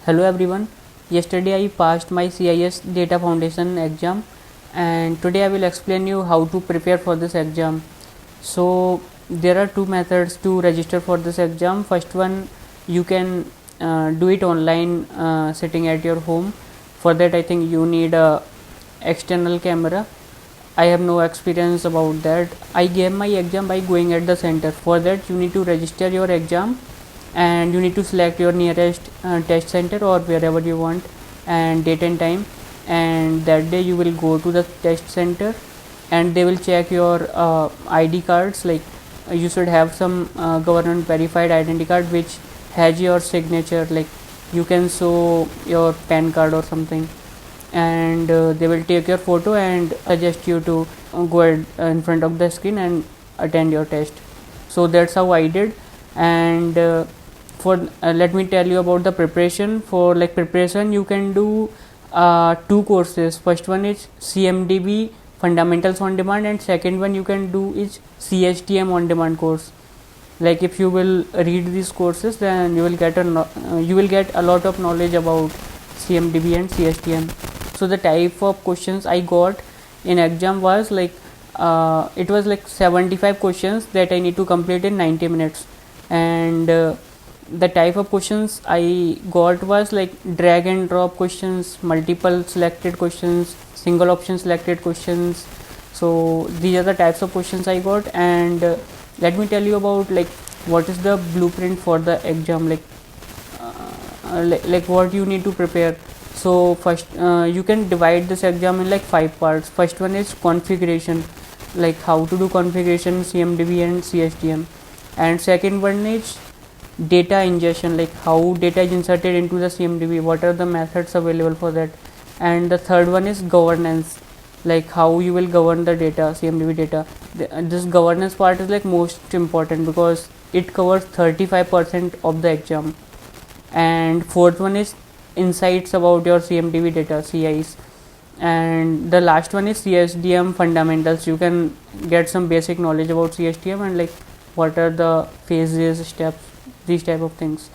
Hello everyone. Yesterday I passed my CIS Data Foundation exam, and today I will explain you how to prepare for this exam. So there are two methods to register for this exam. First one, you can do it online sitting at your home. For that I think you need a external camera. I have no experience about that. I gave my exam by going at the center. For that you need to register your exam and you need to select your nearest test center or wherever you want and date and time, and that day you will go to the test center and they will check your ID cards. Like you should have some government verified identity card which has your signature, like you can show your PAN card or something, and they will take your photo and suggest you to go in front of the screen and attend your test. So that's how I did. And for let me tell you about the preparation. For like preparation you can do two courses. First one is CMDB fundamentals on demand, and second one you can do is CSTM on demand course. Like if you will read these courses, then you will get a lot of knowledge about CMDB and CSTM. So the type of questions I got in exam was like it was like 75 questions that I need to complete in 90 minutes, and the type of questions I got was like drag and drop questions, multiple selected questions, single option selected questions. So these are the types of questions I got. And let me tell you about like what is the blueprint for the exam, like what you need to prepare. So first you can divide this exam in like 5 parts. First one is configuration, like how to do configuration, CMDB and CSTM. And second one is data ingestion, like how data is inserted into the CMDB, what are the methods available for that. And the third one is governance, like how you will govern the data, CMDB data. This governance part is like most important because it covers 35% of the exam. And fourth one is insights about your CMDB data, CIs. And the last one is CSDM fundamentals. You can get some basic knowledge about CSDM and like what are the phases, steps, these type of things.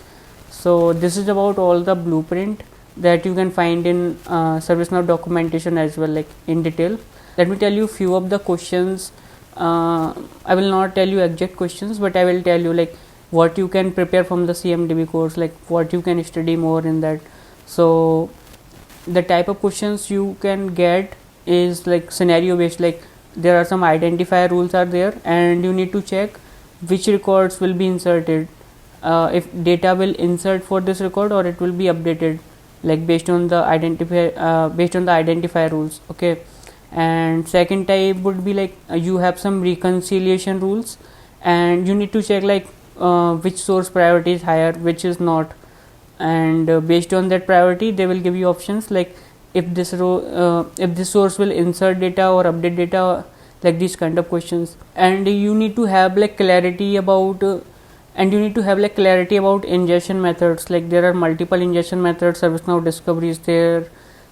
So this is about all the blueprint that you can find in ServiceNow documentation as well, like in detail. Let me tell you few of the questions. I will not tell you exact questions, but I will tell you like what you can prepare from the CMDB course, like what you can study more in that. So the type of questions you can get is like scenario based, like there are some identifier rules are there and you need to check which records will be inserted, if data will insert for this record or it will be updated, like based on the identifier rules. Okay. And second type would be like you have some reconciliation rules and you need to check like which source priority is higher, which is not, and based on that priority they will give you options like if this source will insert data or update data, like these kind of questions. And you need to have like clarity about ingestion methods. Like there are multiple ingestion methods. ServiceNow discovery is there,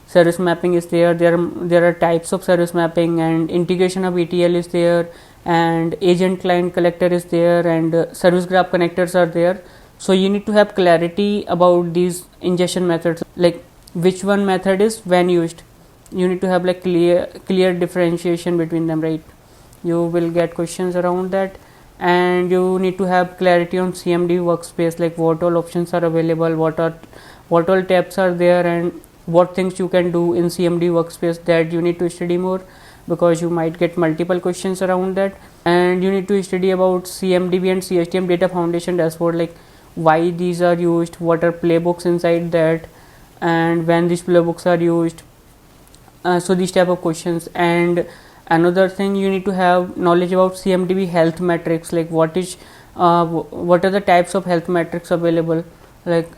service mapping is there, there are types of service mapping, and integration of ETL is there, and agent client collector is there, and service graph connectors are there. So you need to have clarity about these ingestion methods, like which one method is when used. You need to have like clear differentiation between them, right? You will get questions around that. And you need to have clarity on CMD workspace, like what all options are available, what all tabs are there, and what things you can do in CMD workspace. That you need to study more because you might get multiple questions around that. And you need to study about CMDB and CSTM data foundation dashboard, like why these are used, what are playbooks inside that, and when these playbooks are used. So these type of questions. And another thing, you need to have knowledge about CMDB health metrics, like what are the types of health metrics available, like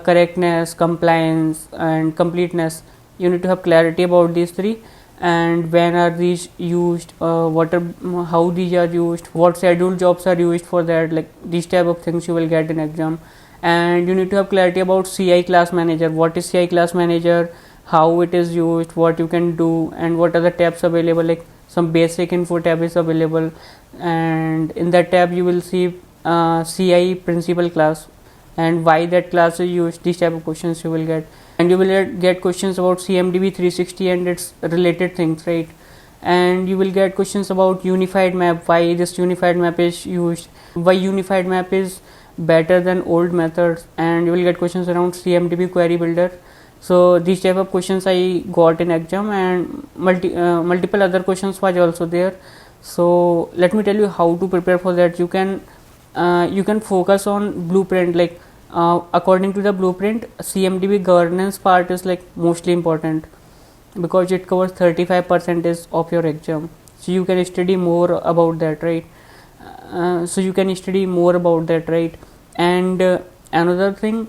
correctness, compliance, and completeness. You need to have clarity about these three, and when are these used, how these are used, what scheduled jobs are used for that, like these type of things you will get in exam. And you need to have clarity about CI class manager, what is CI class manager, how it is used, what you can do, and what are the tabs available, like some basic info tab is available, and in that tab you will see CI principal class. and why that class is used. These type of questions you will get, and you will get questions about CMDB 360 and its related things, right? And you will get questions about unified map, why this unified map is used, why unified map is better than old methods, and you will get questions around CMDB query builder. So these type of questions I got in exam, and multiple other questions was also there. So let me tell you how to prepare for that. You can focus on blueprint, like according to the blueprint, CMDB governance part is like mostly important because it covers 35% of your exam. So you can study more about that, right? And another thing,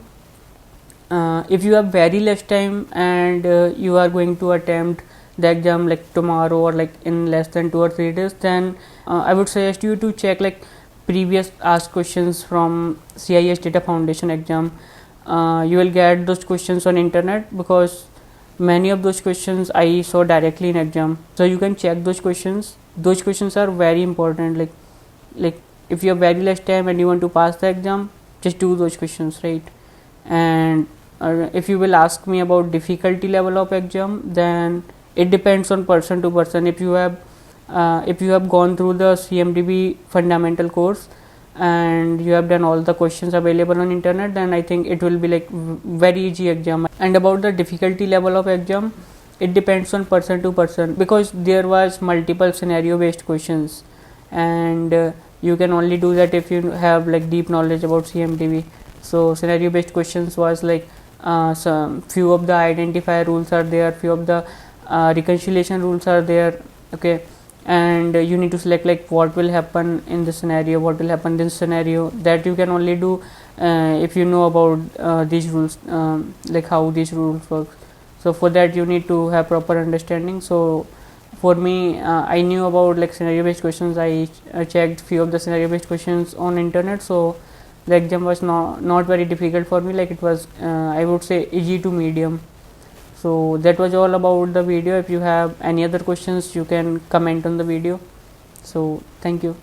if you have very less time and you are going to attempt the exam like tomorrow or like in less than 2 or 3 days, then I would suggest you to check like previous asked questions from CIS Data Foundation exam. You will get those questions on internet because many of those questions I saw directly in exam. So you can check those questions. Those questions are very important. Like if you have very less time and you want to pass the exam, just do those questions, right? And if you will ask me about difficulty level of exam, then it depends on person to person. If you have gone through the CMDB fundamental course and you have done all the questions available on internet, then I think it will be like very easy exam. And about the difficulty level of exam, it depends on person to person because there was multiple scenario based questions, and you can only do that if you have like deep knowledge about CMDB. So scenario based questions was like some few of the identifier rules are there, few of the reconciliation rules are there, okay, and you need to select like what will happen in this scenario, what will happen in this scenario. That you can only do if you know about these rules, like how these rules work. So for that you need to have proper understanding. So for me, I knew about like scenario based questions. I checked few of the scenario based questions on internet, so the exam was not very difficult for me. Like it was I would say easy to medium. So that was all about the video. If you have any other questions, you can comment on the video. So thank you.